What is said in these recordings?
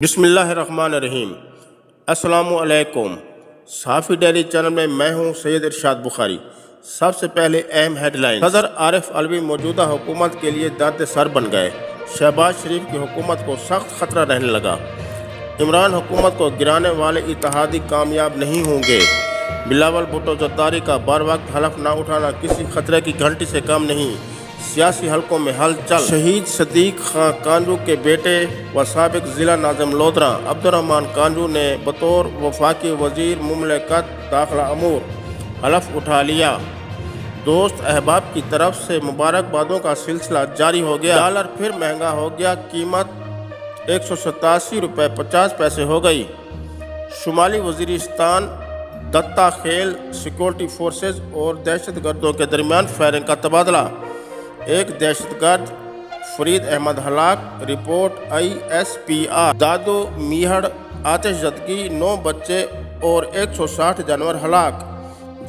بسم اللہ الرحمن الرحیم۔ السلام علیکم۔ صحافی ڈیری چینل میں میں ہوں سید ارشاد بخاری۔ سب سے پہلے اہم ہیڈ لائن۔ صدر عارف علوی موجودہ حکومت کے لیے درد سر بن گئے۔ شہباز شریف کی حکومت کو سخت خطرہ رہنے لگا۔ عمران حکومت کو گرانے والے اتحادی کامیاب نہیں ہوں گے۔ بلاول بھٹو زرداری کا بر وقت حلف نہ اٹھانا کسی خطرے کی گھنٹی سے کم نہیں۔ سیاسی حلقوں میں ہلچل۔ شہید صدیق خان کانجو کے بیٹے و سابق ضلع ناظم لودھراں عبدالرحمان کانجو نے بطور وفاقی وزیر مملکت داخلہ امور حلف اٹھا لیا۔ دوست احباب کی طرف سے مبارکبادوں کا سلسلہ جاری ہو گیا۔ ڈالر پھر مہنگا ہو گیا، قیمت 187 روپے 50 پیسے ہو گئی۔ شمالی وزیرستان دتا خیل سیکورٹی فورسز اور دہشت گردوں کے درمیان فائرنگ کا تبادلہ۔ ایک دہشت گرد فرید احمد ہلاک، رپورٹ ISPR۔ دادو میہڑ آتش زدگی، 9 بچے اور 160 جانور ہلاک،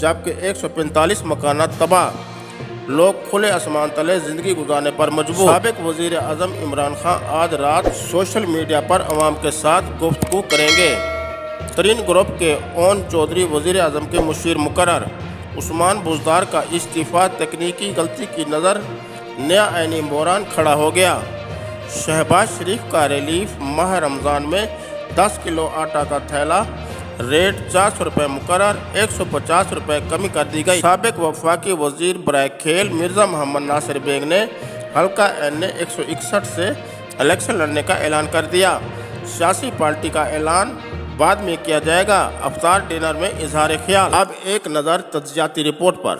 جبکہ 145 مکانات تباہ۔ لوگ کھلے آسمان تلے زندگی گزارنے پر مجبور۔ سابق وزیر اعظم عمران خان آج رات سوشل میڈیا پر عوام کے ساتھ گفتگو کریں گے۔ ترین گروپ کے اون چودھری وزیر اعظم کے مشیر مقرر۔ عثمان بزدار کا استعفیٰ تکنیکی غلطی کی نظر نیا آئینی بحران کھڑا ہو گیا۔ شہباز شریف کا ریلیف ماہ رمضان میں 10 کلو آٹا کا تھیلا، ریٹ 400 روپے مقرر، 150 روپے کمی کر دی گئی۔ سابق وفاقی وزیر برائے کھیل مرزا محمد ناصر بیگ نے حلقہ این 161 سے الیکشن لڑنے کا اعلان کر دیا۔ سیاسی پارٹی کا اعلان بعد میں کیا جائے گا، افطار ڈنر میں اظہار خیال۔ اب ایک نظر تجزیاتی رپورٹ پر۔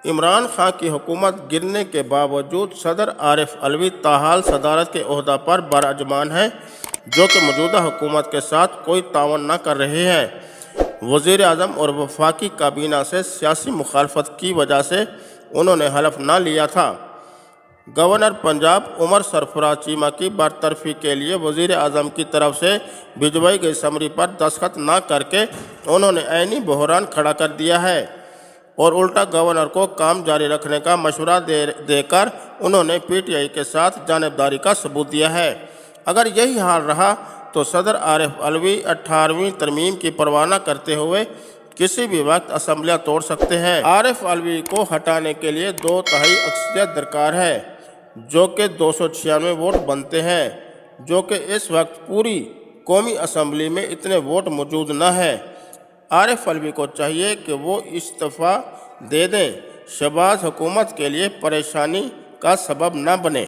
عمران خان کی حکومت گرنے کے باوجود صدر عارف علوی تاحال صدارت کے عہدہ پر براجمان ہیں، جو کہ موجودہ حکومت کے ساتھ کوئی تعاون نہ کر رہے ہیں۔ وزیر اعظم اور وفاقی کابینہ سے سیاسی مخالفت کی وجہ سے انہوں نے حلف نہ لیا تھا۔ گورنر پنجاب عمر سرفراز چیمہ کی برطرفی کے لیے وزیر اعظم کی طرف سے بھجوائی گئی سمری پر دستخط نہ کر کے انہوں نے عینی بحران کھڑا کر دیا ہے، اور الٹا گورنر کو کام جاری رکھنے کا مشورہ دے کر انہوں نے PTI کے ساتھ جانبداری کا ثبوت دیا ہے۔ اگر یہی حال رہا تو صدر عارف علوی 18ویں ترمیم کی پرواہ نہ کرتے ہوئے کسی بھی وقت اسمبلیاں توڑ سکتے ہیں۔ عارف علوی کو ہٹانے کے لیے 2/3 اکثریت درکار ہے، جو کہ 296 ووٹ بنتے ہیں، جو کہ اس وقت پوری قومی اسمبلی میں اتنے ووٹ موجود نہ ہیں۔ عارف علوی کو چاہیے کہ وہ استعفیٰ دے دیں، شہباز حکومت کے لیے پریشانی کا سبب نہ بنے۔